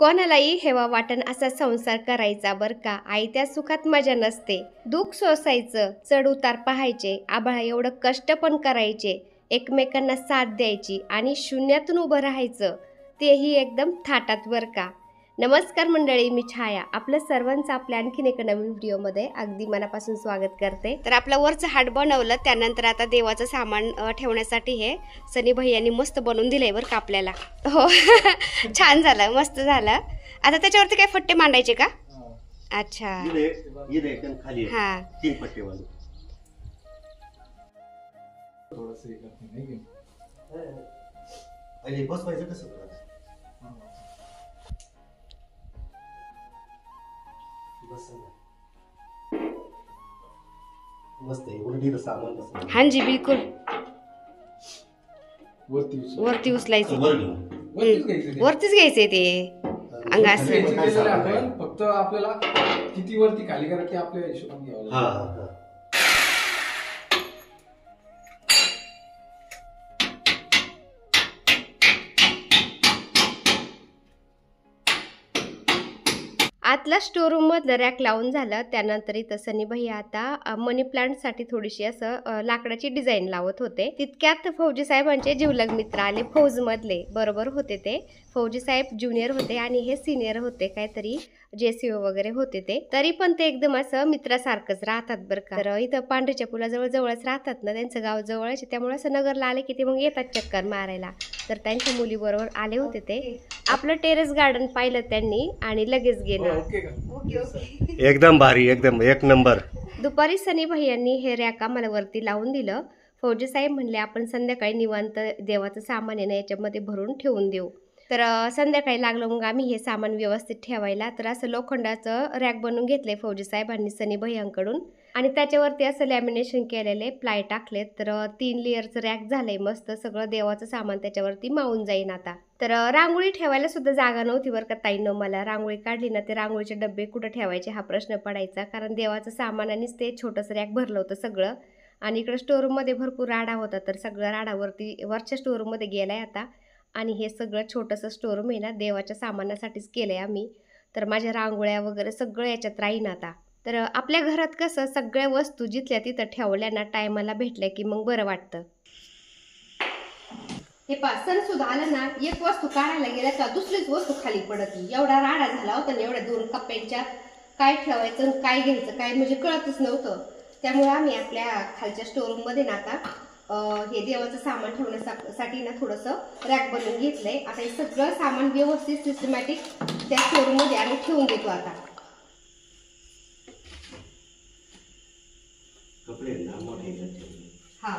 कोणालाही हेवा वाटण असा संसार करायचा बर का. आई त्या सुखात मजा नसते. दुःख सोसायचं, चढ उतार पाहायचे, आभाळा एवढं कष्ट पण करायचे, एकमेकांना साथ द्यायची आणि शून्यातून उभं राहायचं, तेही एकदम थाटात बर का. नमस्कार मंडळी, मी छाया आपलं सर्वांचं आपल्या आणखीन एका नवीन व्हिडिओमध्ये अगदी मनापासून स्वागत करते. तर आपलं वरचं हाट बनवलं, त्यानंतर आता देवाचं सामान ठेवण्यासाठी हे सनी भैयांनी मस्त बनवून दिलंय बरं का आपल्याला. हो छान झालं, मस्त झालं. आता त्याच्यावरती काय फट्टे मांडायचे का? अच्छा हा तीन पट्टे वाले. अरे बस पाहिजे कसं मस्त आहे उलटी सामान बस. हाँ जी बिल्कुल. वरती उचलायचं, वरतीच घ्यायचंय ते अंगास. फक्त आपल्याला किती वरती खाली करायची आपल्या हिशोबाने घ्यावं लागेल. आतला स्टोर रूम मधलं रॅक लावून झालं. त्यानंतर इथं सनी भैया आता मनी प्लांट साठी थोडीशी असं लाकडाची डिझाईन लावत होते. तितक्यात फौजी साहेबांचे जीवलग मित्र आले. फौज मधले बरोबर होते ते. फौजी साहेब ज्युनियर होते आणि हे सिनियर होते, काहीतरी जेसीओ वगैरे होते ते. तरी पण ते एकदम असं मित्रासारखंच राहतात बरं का. तर इथं पांढरीच्या पुलाजवळ जवळच राहतात ना, त्यांचं गाव जवळच, त्यामुळे असं नगरला आले की ते मग येतात चक्कर मारायला. तर त्यांच्या मुलीबरोबर आले होते ते. आपलं टेरेस गार्डन पाहिलं त्यांनी आणि लगेच गेलं. एकदम भारी, एकदम एक नंबर. दुपारी सनी भैयांनी हे रॅक आम्हाला वरती लावून दिलं. फौजी साहेब म्हणले आपण संध्याकाळी निवांत देवाचं सामान आहे ना याच्यामध्ये भरून ठेवून देऊ. तर संध्याकाळी लागलं मग आम्ही हे सामान व्यवस्थित ठेवायला. तर असं लोखंडाचं रॅक बनवून घेतलंय फौजी साहेबांनी सनी भैयांकडून आणि त्याच्यावरती असं लॅमिनेशन केलेले प्लाय टाकलेत. तर 3 लेअरचं रॅक झालंय मस्त. सगळं देवाचं सामान त्याच्यावरती मावून जाईन आता. तर रांगोळी ठेवायला सुद्धा जागा नव्हती बरं का ताईंनो. मला रांगोळी काढली ना, ते रांगोळीचे डबे कुठं ठेवायचे हा प्रश्न पडायचा, कारण देवाचं सामानानेच ते छोटंसं रॅक भरलं होतं सगळं. आणि इकडं स्टोरूममध्ये भरपूर राडा होता, तर सगळं राडावरती वरच्या स्टोरूममध्ये गेलाय आता. आणि हे सगळं छोटंसं स्टोरूम आहे ना, देवाच्या सामानासाठीच केलंय आम्ही. तर माझ्या रांगोळ्या वगैरे सगळं याच्यात राहीन आता. तर आपल्या घरात कसं सगळ्या वस्तू जिथल्या तिथं ठेवल्या ना, टायमाला भेटल्या की मग बरं वाटतं. हे सण सुद्धा आलं ना, एक वस्तू काढायला गेल्या का दुसरीच वस्तू खाली पडती. एवढा राडा झाला होता ना, एवढ्या 2 कप्प्यांच्या काय ठेवायचं काय घ्यायचं काय म्हणजे कळतच नव्हतं. त्यामुळे आम्ही आपल्या खालच्या स्टोरूम मध्ये ना आता हे देवाचं सामान ठेवण्यासाठी ना थोडंसं रॅक बनवून घेतलंय. आता हे सगळं सामान व्यवस्थित सिस्टमॅटिक त्या स्टोरूम मध्ये आम्ही ठेवून देतो आता. हा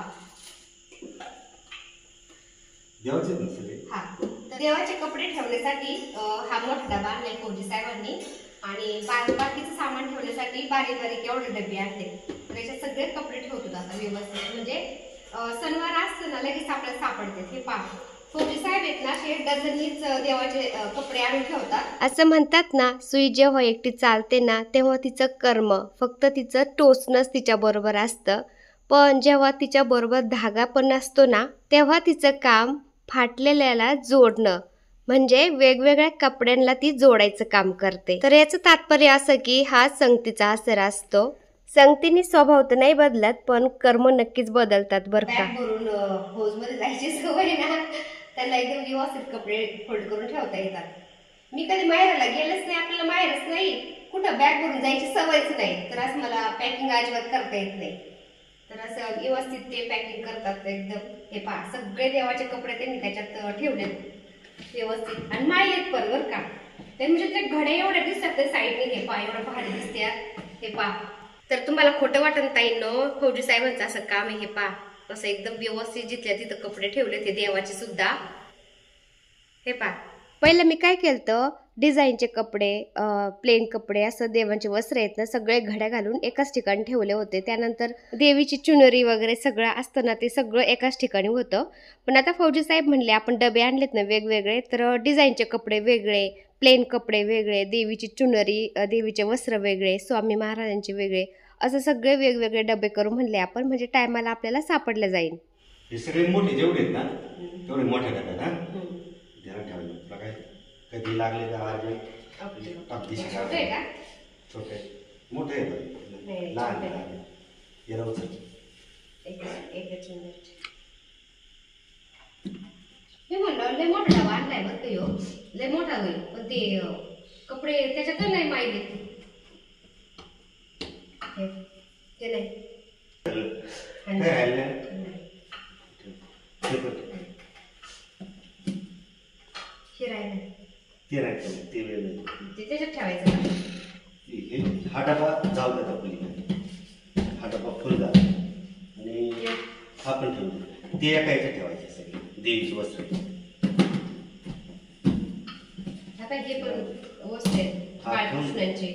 देवाचे कपडे ठेवण्यासाठी हा मोठा डबा आणलाय फौजी साहेबांनी आणि बाकीचं सामान ठेवण्यासाठी बारीक बारीक एवढे डबे आणले. त्याच्यात सगळे कपडे ठेवतो आता व्यवस्थित, म्हणजे सणवार असतं ना लगेच आपल्याला सापडते. हे पहा फौजी साहेब आहेत ना, हे डझनीच देवाचे कपडे आणून ठेवतात. असं म्हणतात ना, सुई जेव्हा एकटी चालते ना तेव्हा तिचं कर्म फक्त तिचं टोचणंच तिच्या बरोबर असतं, पण जेव्हा तिच्या बरोबर धागा पण असतो ना तेव्हा तिचं काम फाटलेल्याला जोडणं, म्हणजे वेगवेगळ्या कपड्यांना ती जोडायचं काम करते. तर याचं तात्पर्य असं की हा संगतीचा असर असतो. संगतीने स्वभाव तर नाही बदलत, पण कर्म नक्कीच बदलतात बरं का. फौज मध्ये जायची सवय ना, त्यांना एकदम व्यवस्थित कपडे फोल्ड करून ठेवता येतात. मी कधी माहेराला गेलंच नाही, आपल्याला माहेरच नाही, कुठं बॅग भरून जायची सवयच नाही, तर असं मला पॅकिंग अजिबात करता येत नाही. तर असं व्यवस्थित ते पॅकिंग करतात एकदम. हे पहा सगळे देवाचे कपडे त्यांनी त्याच्यात ठेवलेत व्यवस्थित आणि मायलेत पण बरं का. ते म्हणजे ते घडे एवढे दिसतात ते साईडने. हे पहा एवढं भारी दिसतात. हे पहा, तर तुम्हाला खोटं वाटन ताईंनो, फौजी साहेबांचं असं काम आहे. हे पहा असं एकदम व्यवस्थित जिथल्या तिथं कपडे ठेवले ते देवाचे सुद्धा. हे पहा पहिलं मी काय केलं, डिझाईनचे कपडे प्लेन कपडे असं देवांचे वस्त्र आहेत ना सगळे घड्या घालून एकाच ठिकाणी ठेवले होते. त्यानंतर देवीची चुनरी वगैरे सगळं असतं ना ते सगळं एकाच ठिकाणी होतं. पण आता फौजी साहेब म्हणले आपण डबे आणलेत ना वेगवेगळे, तर डिझाईनचे कपडे वेगळे, प्लेन कपडे वेगळे, देवीची चुनरी देवीचे वस्त्र वेगळे, स्वामी महाराजांचे वेगळे, असं सगळे वेगवेगळे डबे करू म्हणले आपण, म्हणजे टायमाला आपल्याला सापडलं जाईल. हे सगळे मोठे जेवढे आहेत ना तेवढे मोठे डबे ना ध्यान ठेवायला. कधी लागले तर अर्जंट अगदीशी छोटे आहे का? छोटे मोठे नाही, लहान छोटे. लहान याला उचल. एकच मिनिट. मी म्हणलं लय मोठा डबा आणलाय बरं का ह्यो. लय मोठा होईल पण ते कपडे त्याच्यात नाही माहिती. ते नाही. काय राहिलं? शिरायला ते राहिलं ते वेगळं. ते त्याच्यात ठेवायचं का? हा डबा जाऊ द्या पलीकडे. हा डबा फुल झाला आणि हा पण ठेवू. ते एका याच्यात ठेवायचे सगळे देवीची वस्त्र. आता हे पण वस्तू आहेत बाळकृष्णांचे.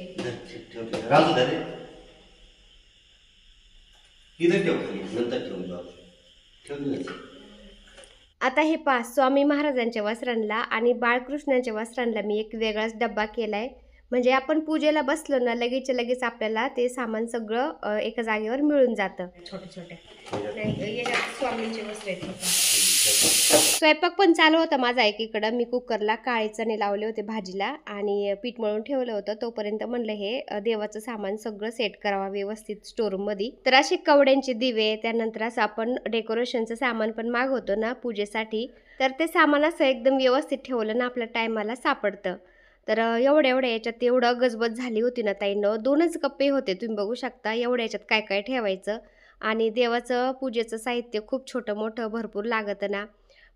ठेवते राजू धरे इथं ठेव खाली नंतर ठेवून जाऊ ठेवून. आता हे पहा स्वामी महाराजांच्या वस्त्रांना आणि बाळकृष्णांच्या वस्त्रांना मी एक वेगळाच डब्बा केलाय. म्हणजे आपण पूजेला बसलो ना लगेच आपल्याला ते सामान सगळं एका जागेवर मिळून जातं. छोटे छोटे स्वामींचे वस्त्र आहेत. स्वयंपाक पण चालू होता माझा एकीकडं. मी कुकरला काळे चणे लावले होते भाजीला आणि पीठ मळून ठेवलं होतं. तोपर्यंत म्हणलं हे देवाचं सामान सगळं सेट करावं व्यवस्थित स्टोरूम मध्ये. तर असे कवड्यांचे दिवे, त्यानंतर असं आपण डेकोरेशनचं सामान पण मागवतो ना पूजेसाठी, तर ते सामान असं एकदम व्यवस्थित ठेवलं ना आपल्या टायमाला सापडतं. तर एवढ्या याच्यात एवढं गजबज झाली होती ना ताईनं. 2च कप्पे होते तुम्ही बघू शकता. एवढ्या याच्यात काय काय ठेवायचं आणि देवाचं पूजेचं साहित्य खूप छोटं मोठं भरपूर लागतं ना.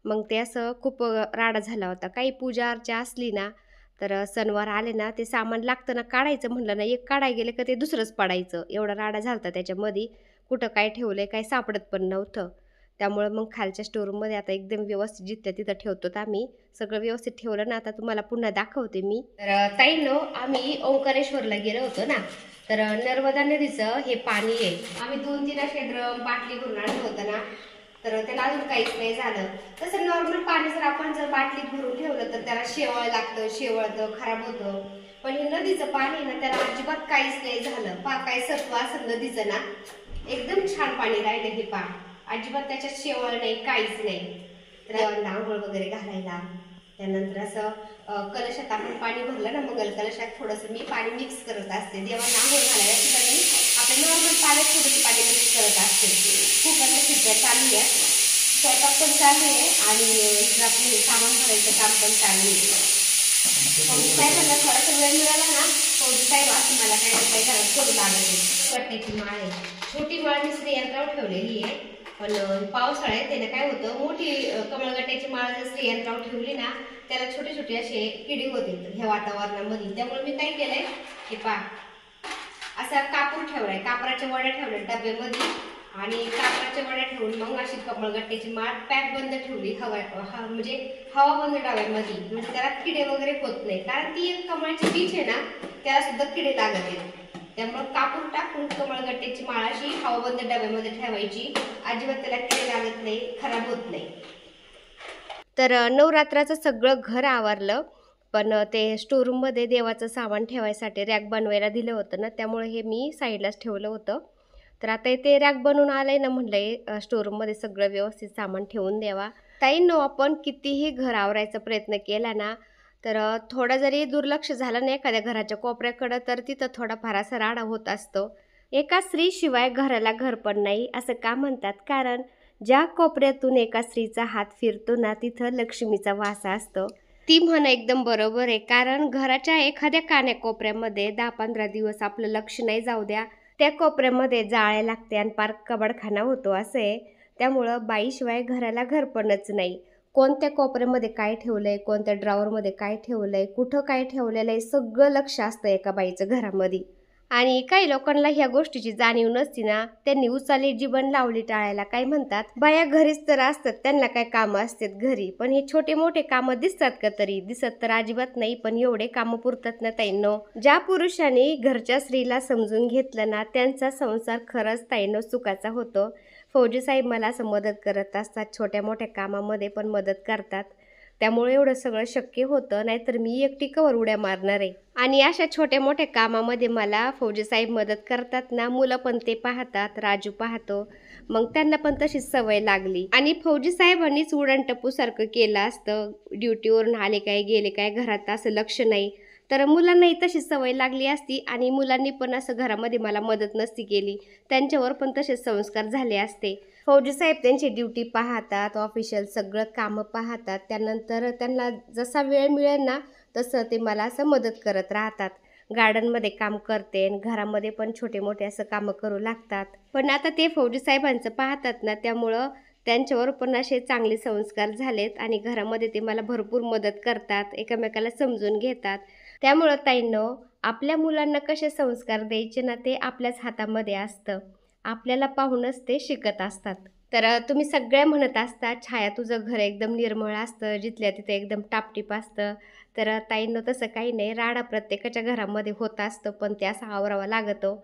मग ते असं खूप राडा झाला होता. काही पूजा अर्चा असली ना तर सणवार आले ना ते सामान लागतं ना काढायचं म्हणलं ना एक काढाय गेलं का ते दुसरंच पडायचं. एवढा राडा झाला होता त्याच्यामध्ये. कुठं काय ठेवलंय काही सापडत पण नव्हतं. त्यामुळे मग खालच्या स्टोरूममध्ये आता एकदम व्यवस्थित जिथं तिथं ठेवतो आम्ही. सगळं व्यवस्थित ठेवलं ना. आता तुम्हाला पुन्हा दाखवते मी. तर ताईनो आम्ही ओंकारेश्वरला गेलो होतो ना. तर नर्मदा नदीचं हे पाणी आहे. आम्ही 2-3 असे ड्रम बाटली भरून आणलं होतं ना. तर त्याला अजून काहीच नाही झालं. तसं नॉर्मल पाणी जर आपण बाटलीत भरून ठेवलं तर त्याला शेवाळ लागतं, शेवळतं, खराब होतं. पण हे नदीचं पाणी ना त्याला अजिबात काहीच नाही झालं. काय सत्व असं नदीचं ना एकदम छान पाणी राहिलं हे अजिबात त्याच्यात शेवळ नाही काहीच नाही. तर आंघोळ वगैरे घालायला त्यानंतर असं कलशात आपण पाणी भरलं ना मंगल कलशात थोडंसं मी पाणी मिक्स करत असते. देवांना आंघोळ घालायला सुद्धा मी आपल्या नॉर्मल पाण्यात थोडंसं पाणी मिक्स करत असते. कुकरला शिट्ट्या चालू आहे, स्वयंपाक पण चालू आहे आणि आपलं सामान भरायचं काम पण चालू आहे. साहेबांना थोडासा वेळ मिळाला ना साहेब असं मला काही घरात करू लागले. वाटण्याची माळ आहे. छोटी माळ मी स्त्रियांत्रावर ठेवलेली आहे. पण पावसाळ्यात त्याला काय होतं मोठी कमळगट्ट्याची माळ जर स्त्रियांत्रावर ठेवली ना त्याला छोटे छोटे असे किडे होते ह्या वातावरणामध्ये. त्यामुळे मी काय केलंय हे असा कापूर ठेवलाय. कापराच्या वड्या ठेवल्या डब्यामध्ये आणि कापराच्या वड्या ठेवून मग अशी कमळगट्ट्याची माळ पॅक बंद ठेवली. म्हणजे हवा बंद डब्यामध्ये. म्हणजे त्याला किडे वगैरे होत नाही. कारण ती एक कमळाची बीज आहे ना त्याला सुद्धा किडे लागत आहेत. त्यामुळे कापूर टाकून कमळगट्ट्याची माळ अशी हवाबंद डब्यामध्ये ठेवायची. अजिबात त्याला किडे लागत नाही, खराब होत नाही. तर नवरात्राचं सगळं घर आवरलं. पण ते स्टोरूममध्ये देवाचं सामान ठेवायसाठी रॅक बनवायला दिलं होतं ना त्यामुळे हे मी साईडलाच ठेवलं होतं. तर आता ते रॅक बनवून आलंय ना म्हणलंय स्टोरूममध्ये सगळं व्यवस्थित सामान ठेवून द्यावा. ताईंनो आपण कितीही घर आवरायचा प्रयत्न केला ना तर थोडा जरी दुर्लक्ष झालं ना एखाद्या घराच्या कोपऱ्याकडं तर तिथं थोडाफार असा राडा होत असतो. एका स्त्रीशिवाय घराला घर पण नाही असं का म्हणतात? कारण ज्या कोपऱ्यातून एका स्त्रीचा हात फिरतो ना तिथं लक्ष्मीचा वास असतो. ती म्हण एकदम बरोबर आहे. कारण घराच्या एखाद्या कान्याकोपऱ्यामध्ये 10-15 दिवस आपलं लक्ष नाही जाऊ द्या त्या कोपऱ्यामध्ये जाळे लागते आणि पार कबाडखाना होतो असं आहे. त्यामुळं बाईशिवाय घराला घरपणच नाही. कोणत्या कोपऱ्यामध्ये काय ठेवलंय, कोणत्या ड्रॉवरमध्ये काय ठेवलंय, कुठं काय ठेवलेलं आहे सगळं लक्ष असतं एका बाईचं घरामध्ये. आणि काही लोकांना ह्या गोष्टीची जाणीव नसती ना त्यांनी उचाली जीवन लावली टाळायला. काय म्हणतात बाया घरीच तर असतात त्यांना काय कामं असतात घरी. पण हे छोटे मोठे कामं दिसतात का तरी? दिसत तर अजिबात नाही. पण एवढे कामं पुरतात ना ताईंनो. ज्या पुरुषांनी घरच्या स्त्रीला समजून घेतलं ना त्यांचा संसार खरंच ताईंनो सुखाचा होतो. फौजी साहेब मला असं मदत करत असतात. छोट्या मोठ्या कामामध्ये पण मदत करतात. त्यामुळे एवढं सगळं शक्य होतं. नाहीतर मी एकटी कवर उड्या मारणार आहे. आणि अशा छोट्या मोठ्या कामामध्ये मला फौजी साहेब मदत करतात ना. मुलं पण ते पाहतात. राजू पाहतो. मग त्यांना पण तशीच सवय लागली आणि फौजी साहेबांनीच उडण टप्पू सारखं केलं असतं. ड्युटीवरून आले काय गेले काय घरात असं लक्ष नाही, तर मुलांनाही तशीच सवय लागली असती आणि मुलांनी पण असं घरामध्ये मला मदत नसती केली, त्यांच्यावर पण तसेच संस्कार झाले असते. फौजी साहेब त्यांची ड्युटी पाहतात, ऑफिशियल सगळं कामं पाहतात, त्यानंतर त्यांना जसा वेळ मिळेल ना तसं ते मला असं मदत करत राहतात. गार्डनमध्ये काम करते आणि घरामध्ये पण छोटे मोठे असं कामं करू लागतात. पण आता ते फौजी साहेबांचं पाहतात ना, त्यामुळं त्यांच्यावर पण असे चांगले संस्कार झालेत आणि घरामध्ये ते मला भरपूर मदत करतात, एकमेकाला समजून घेतात. त्यामुळं ताईंनो, आपल्या मुलांना कसे संस्कार द्यायचे ना ते आपल्याच हातामध्ये असतं. आपल्याला पाहूनच ते शिकत असतात. तर तुम्ही सगळ्या म्हणत असता छाया तुझं घर एकदम निर्मळ असतं, जिथल्या तिथे एकदम टापटीप असतं. तर ताईंनो, तसं काही नाही. राडा प्रत्येकाच्या घरामध्ये होत असतं, पण ते असं आवरावा लागतो.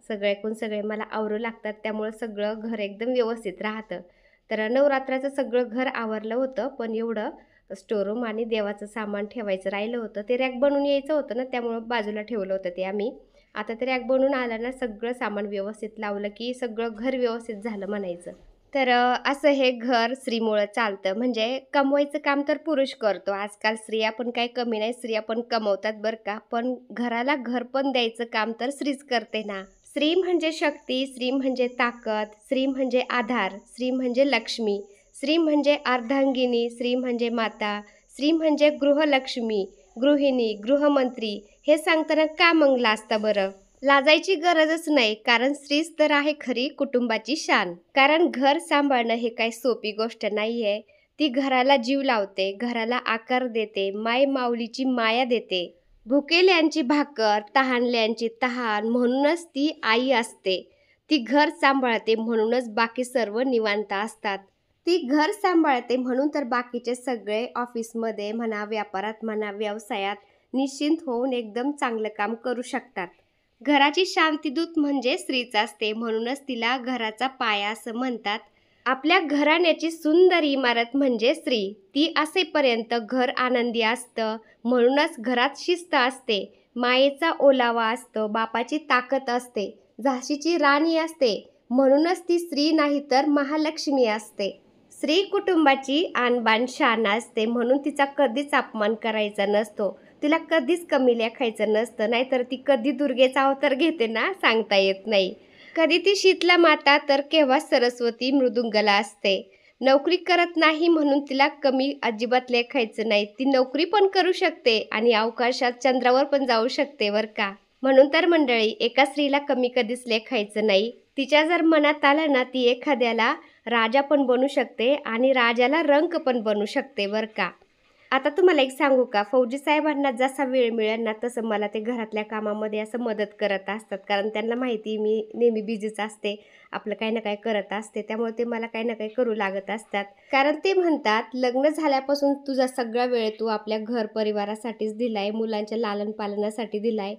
सगळ्याकडून सगळे मला आवरू लागतात, त्यामुळं सगळं घर एकदम व्यवस्थित राहतं. तर नवरात्राचं सगळं घर आवरलं होतं, पण एवढं स्टोरूम आणि देवाचं सामान ठेवायचं राहिलं होतं. ते रॅक बनवून यायचं होतं ना, त्यामुळं बाजूला ठेवलं होतं ते आम्ही. आता ते रॅक बनवून आलं ना, सगळं सामान व्यवस्थित लावलं की सगळं घर व्यवस्थित झालं म्हणायचं. तर असं हे घर स्त्रीमुळं चालतं. म्हणजे कमवायचं काम तर पुरुष करतो. आजकाल स्त्रिया पण काही कमी नाही, स्त्रिया पण कमवतात बरं का. पण घराला घर पण द्यायचं काम तर स्त्रीच करते ना. स्त्री म्हणजे शक्ती, स्त्री म्हणजे ताकद, स्त्री म्हणजे आधार, स्त्री म्हणजे लक्ष्मी, स्त्री म्हणजे अर्धांगिनी, स्त्री म्हणजे माता, स्त्री म्हणजे गृहलक्ष्मी, गृहिणी, गृहमंत्री. हे सांगताना का मग लाजता बरं? लाजायची गरजच नाही, कारण स्त्रीच तर आहे खरी कुटुंबाची शान. कारण घर सांभाळणं हे काही सोपी गोष्ट नाहीये. ती घराला जीव लावते, घराला आकार देते, माय माऊलीची माया देते. भुकेल्यांची भाकर, तहानल्यांची तहान, म्हणूनच ती आई असते. ती घर सांभाळते, म्हणूनच बाकी सर्व निवांत असतात. ती घर सांभाळते म्हणून तर बाकीचे सगळे ऑफिसमध्ये म्हणा, व्यापारात म्हणा, व्यवसायात निश्चिंत होऊन एकदम चांगलं काम करू शकतात. घराची शांतीदूत म्हणजे स्त्रीच असते, म्हणूनच तिला घराचा पाया असं म्हणतात. आपल्या घराण्याची सुंदर इमारत म्हणजे स्त्री. ती असेपर्यंत घर आनंदी असतं, म्हणूनच घरात शिस्त असते, मायेचा ओलावा असतो, बापाची ताकद असते, झाशीची राणी असते, म्हणूनच ती स्त्री नाही तर महालक्ष्मी असते. स्त्री कुटुंबाची आणबाण शान असते, म्हणून तिचा कधीच अपमान करायचा नसतो, तिला कधीच कमी लेखायचं नसतं. नाहीतर ती कधी दुर्गेचा अवतार घेते ना, सांगता येत नाही. कधी ती शीतला माता तर केव्हा सरस्वती मृदुंगला असते. नोकरी करत नाही म्हणून तिला कमी अजिबात लेखायचं नाही. ती नोकरी पण करू शकते आणि अवकाशात चंद्रावर पण जाऊ शकते बरं का. म्हणून तर मंडळी, एका स्त्रीला कमी कधीच लेखायचं नाही. तिच्या जर मनात आलं ना, ती एखाद्याला राजा पण बनू शकते आणि राजाला रंक पण बनू शकते बरं का. आता तुम्हाला एक सांगू का, फौजी साहेबांना जसा वेळ मिळेल ना तसं मला ते घरातल्या कामामध्ये असं मदत करत असतात. कारण त्यांना माहिती मी नेहमी बिझीच असते, आपलं काही ना काही करत असते, त्यामुळे ते मला काही ना काही करू लागत असतात. कारण ते म्हणतात, लग्न झाल्यापासून तुझा सगळा वेळ तू आपल्या घर परिवारासाठीच दिलाय, मुलांच्या लालन पालनासाठी दिलाय.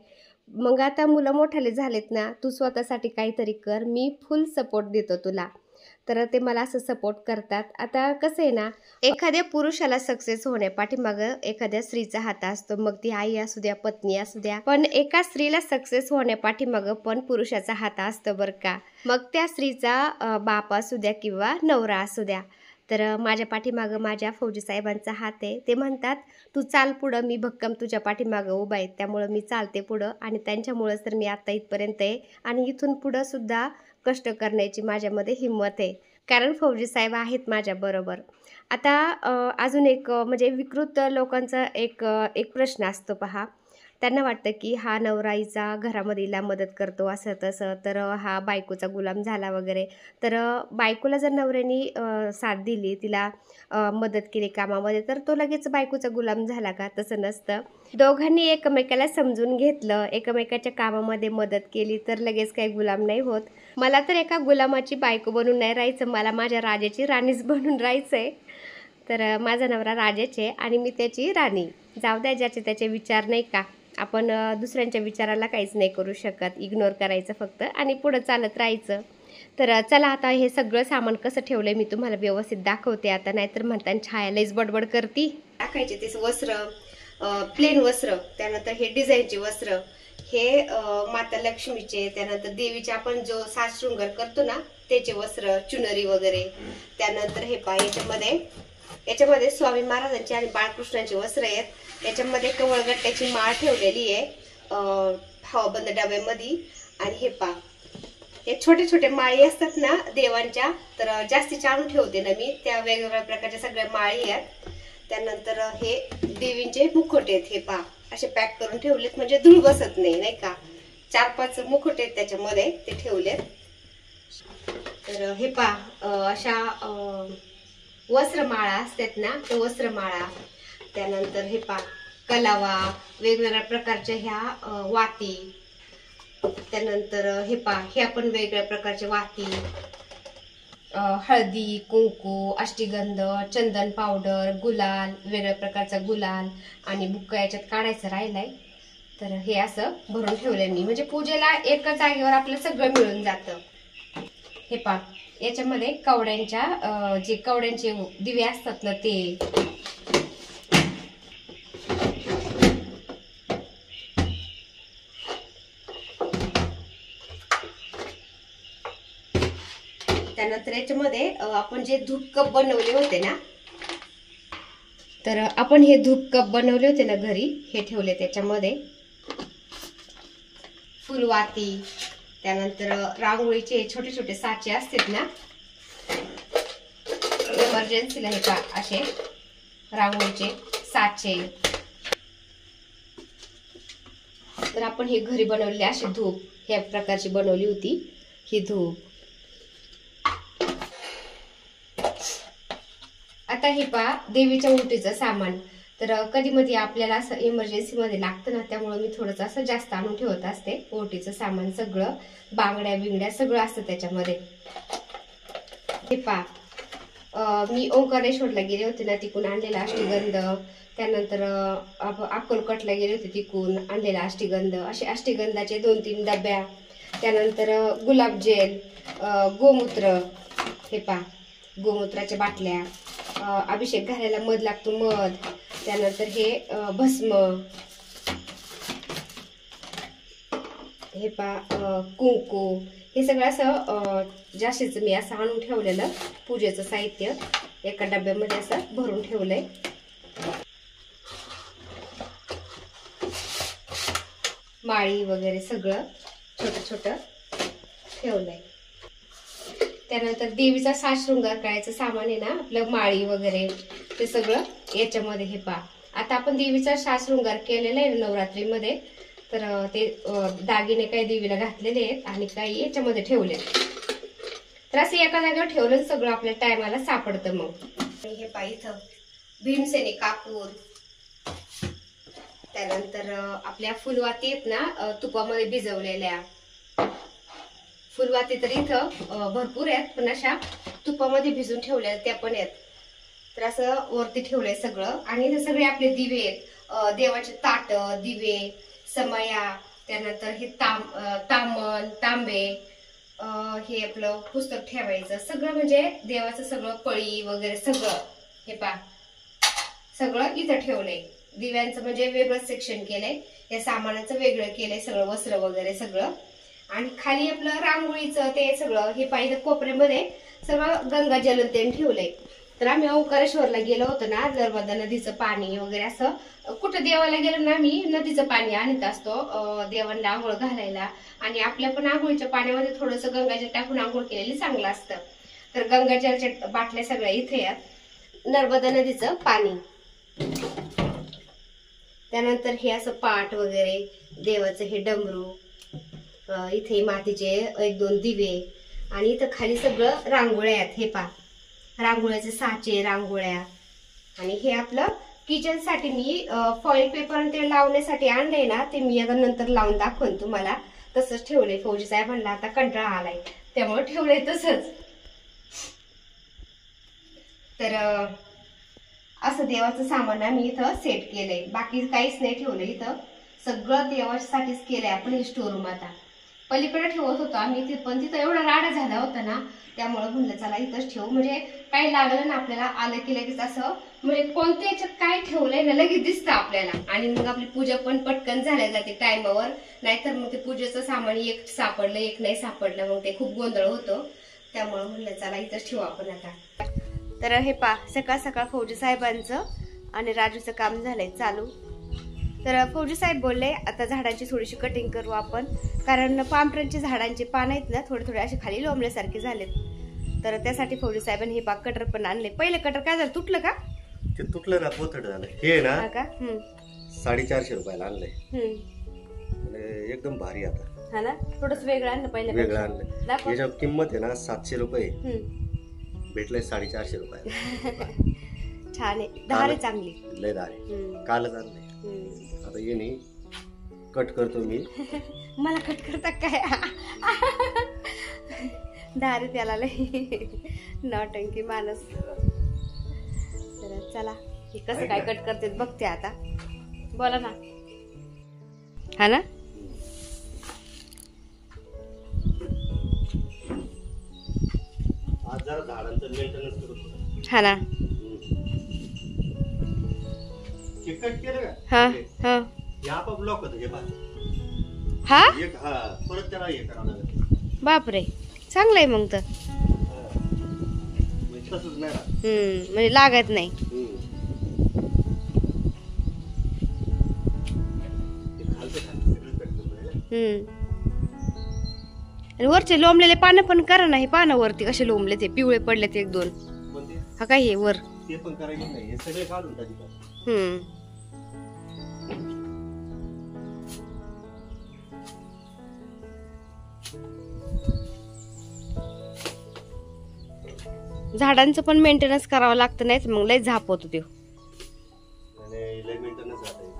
मग आता मुलं मोठाले झालेत ना, तू स्वतःसाठी काहीतरी कर, मी फुल सपोर्ट देतो तुला. तर ते मला असं सपोर्ट करतात. आता कसं आहे ना, एखाद्या पुरुषाला सक्सेस होण्यापाठीमागं एखाद्या स्त्रीचा हात असतो, मग ती आई असू द्या, पत्नी असू द्या. पण एका स्त्रीला सक्सेस होण्यापाठीमागं पण पुरुषाचा हात असतो बरं का. मग त्या स्त्रीचा बाप असू द्या किंवा नवरा असू द्या. तर माझ्या पाठीमागं माझ्या फौजी साहेबांचा हात आहे. ते म्हणतात, तू चाल पुढं, मी भक्कम तुझ्या पाठीमागं उभा आहे. त्यामुळं मी चालते पुढं आणि त्यांच्यामुळंच तर मी आत्ता इथपर्यंत आहे आणि इथून पुढं सुद्धा कष्ट करण्याची माझ्यामध्ये हिंमत आहे, कारण फौजी साहेब आहेत माझ्याबरोबर. आता अजून एक म्हणजे विकृत लोकांचा एक प्रश्न असतो पहा. त्यांना वाटतं की हा नवरा हिचा घरामध्ये हिला मदत करतो असं तसं, तर हा बायकोचा गुलाम झाला वगैरे. तर बायकोला जर नवऱ्याने साथ दिली, तिला मदत केली कामामध्ये, तर तो लगेच बायकोचा गुलाम झाला का? तसं नसतं. दोघांनी एकमेकाला समजून घेतलं, एकमेकाच्या कामामध्ये मदत केली तर लगेच काही गुलाम नाही होत. मला तर एका गुलामाची बायको बनून नाही राहायचं, मला माझ्या राजाची राणीच बनून राहायचं आहे. तर माझा नवरा राजाचे आणि मी त्याची राणी. जाऊ द्या, ज्याचे त्याचे विचार नाही का. आपण दुसऱ्यांच्या विचाराला काहीच नाही करू शकत, इग्नोर करायचं फक्त आणि पुढं चालत राहायचं. तर चला, आता हे सगळं सामान कसं ठेवलं आहे मी तुम्हाला व्यवस्थित दाखवते आता. नाहीतर म्हणताना छाया लईच बडबड करती. टाकायचे ते वस्त्र, प्लेन वस्त्र, त्यानंतर हे डिझाईनचे वस्त्र, हे माता लक्ष्मीचे, त्यानंतर देवीचे आपण जो साज शृंगार करतो ना त्याचे वस्त्र, चुनरी वगैरे. त्यानंतर हे पहा याच्यामध्ये स्वामी महाराजांचे आणि बाळकृष्णांचे वस्त्र आहेत. याच्यामध्ये कवळगट्ट्याची माळ ठेवलेली आहे हवाबंद डब्यामध्ये. आणि हे पहा हे छोटे छोटे माळी असतात ना देवांच्या, तर जास्तीच्या आणून ठेवते ना मी, त्या वेगवेगळ्या प्रकारच्या सगळ्या माळी आहेत. त्यानंतर हे देवींचे मुखोटे आहेत. हे पहा असे पॅक करून ठेवलेत म्हणजे धूळ बसत नाही, नाही का. 4-5 मुखोटे आहेत त्याच्यामध्ये, ते ठेवलेत. तर हे पहा अशा वस्त्रमाळा असतात ना, ते वस्त्रमाळा. त्यानंतर हे पहा कलावा, वेगवेगळ्या प्रकारच्या ह्या वाती. त्यानंतर हे पहा हे आपण वेगवेगळ्या प्रकारचे वाती, हळदी, कुंकू, अष्टगंध, चंदन पावडर, गुलाल, वेगवेगळ्या प्रकारचा गुलाल आणि बुक्का याच्यात काढायचं राहिलाय. तर हे असं भरून ठेवलंय मी, म्हणजे पूजेला एका जागेवर आपलं सगळं मिळून जातं. हे पहा याच्यामध्ये कवड्यांच्या जे कवड्यांचे दिवे असतात ना ते. त्यानंतर याच्यामध्ये आपण जे धूप कप बनवले होते ना, तर आपण हे धूप कप बनवले होते ना घरी, हे ठेवले त्याच्यामध्ये. फुलवाती, त्यानंतर रांगोळीचे छोटे छोटे साचे असतात ना, इमर्जन्सीला हे का असे रांगोळीचे साचे. तर आपण हे घरी बनवलेले असे धूप ह्या प्रकारची बनवली होती ही धूप. आता हे पहा देवीच्या ओटीचं सामान. तर कधी मध्ये आपल्याला असं इमर्जन्सी मध्ये लागतं ना, त्यामुळे मी थोडंसं असं जास्त आणून ठेवत असते. ओटीचं सामान सगळं, बांगड्या बिंगड्या सगळं असतं त्याच्यामध्ये. हे पहा मी ओंकारेश्वरला गेले होते ना, तिकून आणलेला अष्टगंध. त्यानंतर अक्कलकोटला गेले होते, तिकून आणलेला अष्टगंध. असे अष्टगंधाचे 2-3 डब्या. त्यानंतर गुलाबजेल, गोमूत्र. हे पहा गोमूत्राच्या बाटल्या, अभिषेक घालायला मध लागतो मध. त्यानंतर हे भस्म. हे पहा कुंकू. हे सगळं असं जाशीच मी असं आणून ठेवलेलं पूजेचं साहित्य एका डब्यामध्ये असं भरून ठेवलंय. माळी वगैरे सगळं छोटं छोटं ठेवलंय. त्यानंतर देवीचा साज शृंगार करायचं सामान आहे ना, आपलं माळी वगैरे ते सगळं याच्यामध्ये. हे पहा आता आपण देवीचा साज शृंगार केलेला आहे नवरात्रीमध्ये, तर ते दागिने काही देवीला घातलेले आहेत आणि काही याच्यामध्ये ठेवले. तर असं एका जागेवर ठेवलं सगळं आपल्या टायमाला सापडतं मग. आणि हे पहा इथं भीमसेनी कापूर. त्यानंतर आपल्या फुलवाती आहेत ना तुपामध्ये भिजवलेल्या. फुलवाती तर इथं भरपूर आहेत, पण अशा तुपामध्ये भिजून ठेवल्या त्या पण आहेत. तर असं वरती ठेवलंय सगळं. आणि इथे सगळे आपले दिवे आहेत, देवाचे ताट, दिवे, समया. त्यानंतर हे तामण, तांबे, हे आपलं पुस्तक ठेवायचं सगळं, म्हणजे देवाचं सगळं पळी वगैरे सगळं. हे पहा सगळं इथं ठेवलंय. दिव्यांचं म्हणजे वेगळं सेक्शन केलंय, या सामानाचं वेगळं केलंय सगळं, वस्त्र वगैरे सगळं. आणि खाली आपलं रांगोळीचं ते सगळं. हे पाहिजे कोपऱ्यामध्ये सगळं गंगाजल ते ठेवलंय. तर आम्ही ओंकारेश्वरला गेलो होतो ना, नर्मदा नदीचं पाणी वगैरे असं कुठं देवाला गेलो ना, मी नदीचं पाणी आणत असतो देवांना आंघोळ घालायला. आणि आपल्या पण आंघोळीच्या पाण्यामध्ये थोडंसं गंगाजल टाकून आंघोळ केलेली चांगलं असतं. तर गंगाजलच्या बाटल्या सगळ्या इथे आहेत, नर्मदा नदीचं पाणी. त्यानंतर हे असं पाट वगैरे, देवाचं हे डमरू, इथे मातीचे 1-2 दिवे. आणि इथं खाली सगळं रांगोळ्या आहेत. हे पहा रांगोळ्याचे साचे, रांगोळ्या. आणि हे आपलं किचन साठी मी फॉइल पेपर ते लावण्यासाठी आणलंय ना, ते मी आता नंतर लावून दाखवून तुम्हाला. तसंच ठेवलंय. फौजी साहेबांना आता कंटाळा आलाय त्यामुळे ठेवलंय तसंच. तर असं देवाचं सामान आम्ही इथं सेट केलंय, बाकी काहीच नाही ठेवलंय. इथं सगळं देवासाठीच केलंय आपण हे स्टोर रूम. आता पलीकडे ठेवत होतो आम्ही ते, पण तिथं एवढा राडा झाला होता ना, त्यामुळे म्हणलं चला इथंच ठेवू, म्हणजे काही लागलं ना आपल्याला आलं की लगेच असं म्हणजे कोणत्या याच्यात काय ठेवलंय ना लगेच दिसतं आपल्याला, आणि मग आपली पूजा पण पटकन झाल्या जाते टाइमावर. नाहीतर मग ते पूजेचं सामान एक सापडलं एक नाही सापडलं, मग ते खूप गोंधळ होतो. त्यामुळे म्हणलं चला इथंच ठेवू आपण आता. तर हे सकाळ सकाळ फौजी साहेबांचं आणि राजूचं काम झालंय चालू. तर फौजी साहेब बोलले आता झाडांची थोडीशी कटिंग करू आपण, कारण पामट्रांची झाडांचे पान आहेत ना थोडे थोडे असे खाली लोंबल्यासारखे झालेत. तर त्यासाठी फौजी साहेबांनी हे कटर पण आणले. पहिले कटर काय झालं, तुटलं का? ते तुटलं ना, पोथट झालं. हे ना का 450 रुपयाला आणलंय. एकदम भारी. आता हा ना, थोडस वेगळं आणलं, पहिलं वेगळं आणलं. याच्या किंमत आहे ना 700 रुपये, भेटलंय 450 रुपयाला. छान आहे, धारे चांगली, लय धारे. कालच आणलंय. आता ये नाही कट करतो मी. मला कट करता काय? धारे त्याला लय नौटंकी माणूस. तर चला हे कसं काय कट करते बघते आता. बोला ना. हा ना, आज जरा झाडांचं मेंटेनन्स करतो. हा ना, कट केलं का? हा हा या पण ब्लॉक होतं हे बघ. हा एक परत त्याला हे करावं लागेल. बापरे, चांगलंय मग तर. म्हणजे तसंच नाही राहत. म्हणजे लागत नाही. आणि वरचे लोंबलेले पानं पण करा ना. हे पानं वरती कसे लोंबले, ते पिवळे पडले ते 1-2. हा काय हे वर ते पण करायचं नाही, हे सगळे काढून टाकायचं. झाडांचं पण मेंटेनन्स करावं लागतं, नाही मग लय झाप होतो ते. लय मेंटेनन्स राहतं.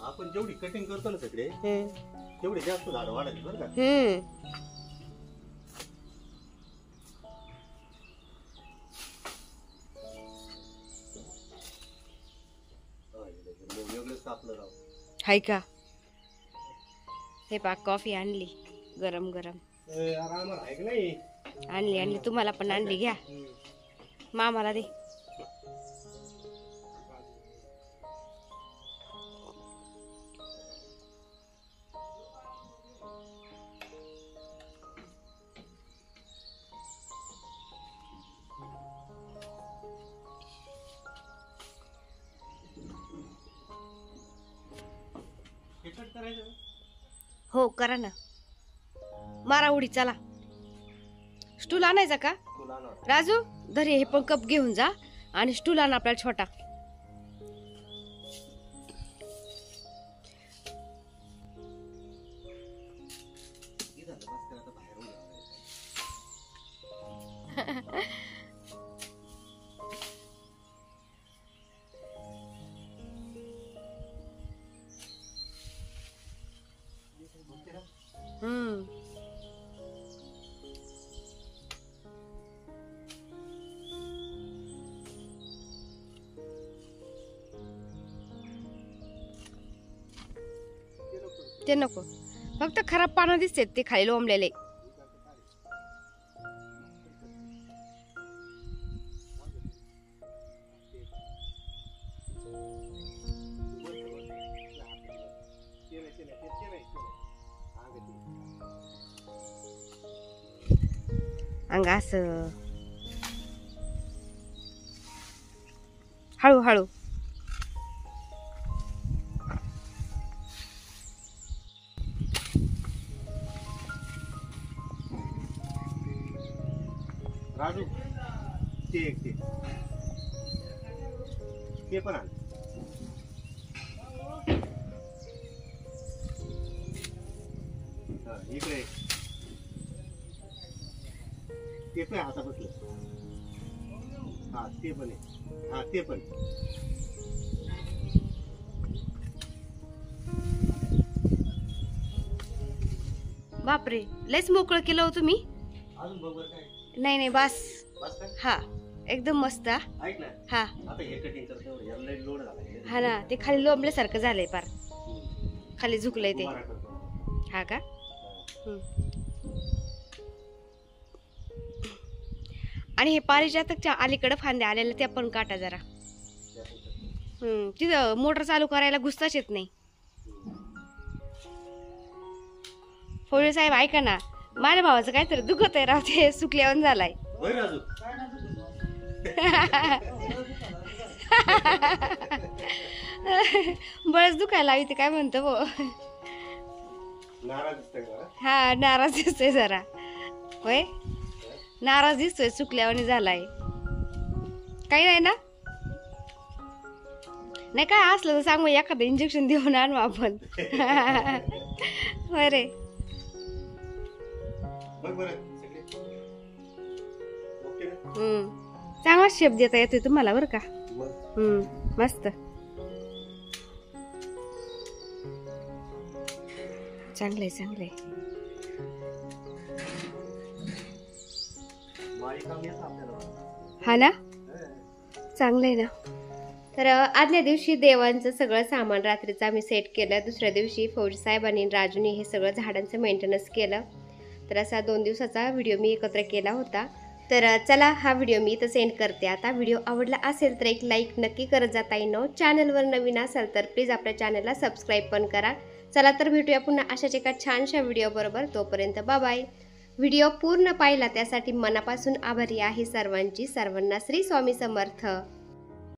आपण जेवढी कटिंग करतो ना सगळे तेवढे जास्त झाड वाढायचे बरं का. हाय का. हे पा कॉफी आणली गरम गरम. आणली तुम्हाला पण आणली, घ्या मामाला दे. हो करा ना, मारा उडी. चला स्टूल आणायचा का राजू? धरी हे पण कप घेऊन जा आणि स्टूल आण आपल्याला छोटा. ते नको, फक्त खराब पानं दिसते ते खाली लोंबलेले. अंग असं हळूहळू. राजू ते पण आण. इकडे ते पण हाता बसलं. हा ते पण आहे. हा ते पण. बापरे, लयच मोकळं केलं हो तुम्ही. अजून बरोबर काय नाही बस. बस काय? हा एकदम मस्त हा. ऐक ना हा आता हे कटिंग करतो याला लोड झाला हा ना ते खाली लोंबल्यासारखं झालंय पार खाली झुकलंय ते तुम्हाला करतो. हा का आणि हे पारिजातकच्या अलीकडे फांदे आलेले ते पण काटा जरा तिथं मोटर चालू करायला घुसताच येत नाही. फौजे साहेब ऐका ना माझ्या भावाचं काहीतरी दुखत आहे राव ते सुकल्यावर झालाय. होय राजू बळच दुखायला हवी ते काय म्हणतो भो नाराज दिसतोय का? हा नाराज दिसतोय जरा होय नाराज दिसतोय सुकल्यावर झालाय. काही नाही ना नाही काय असलं तर सांग मग एखादं इंजेक्शन देऊन आणू आपण. होय रे बघ बरं सगळे ओके ना? चांगला शेप देता येतोय तुम्हाला बरं का. मग मस्त चांगलंय चांगलंय. माळी काम येतं आपल्याला. हा ना चांगलंय ना. तर आदल्या दिवशी देवांचं सगळं सामान रात्रीचं आम्ही सेट केलं. दुसऱ्या दिवशी फौजी साहेबांनी राजूनी हे सगळं झाडांचं मेंटेनन्स केलं. तर असा 2 दिवसाचा व्हिडिओ मी एकत्र केला होता. तर चला हा व्हिडिओ मी इथं सेंड करते. आता व्हिडिओ आवडला असेल तर एक लाईक नक्की करत जाता येईन. चॅनलवर नवीन असाल तर प्लीज आपल्या चॅनलला सबस्क्राईब पण करा. चला तर भेटूया पुन्हा अशाच एका छानशा व्हिडिओबरोबर. तोपर्यंत बाय. व्हिडिओ पूर्ण पाहिला त्यासाठी मनापासून आभारी आहे सर्वांची. सर्वांना श्री स्वामी समर्थ.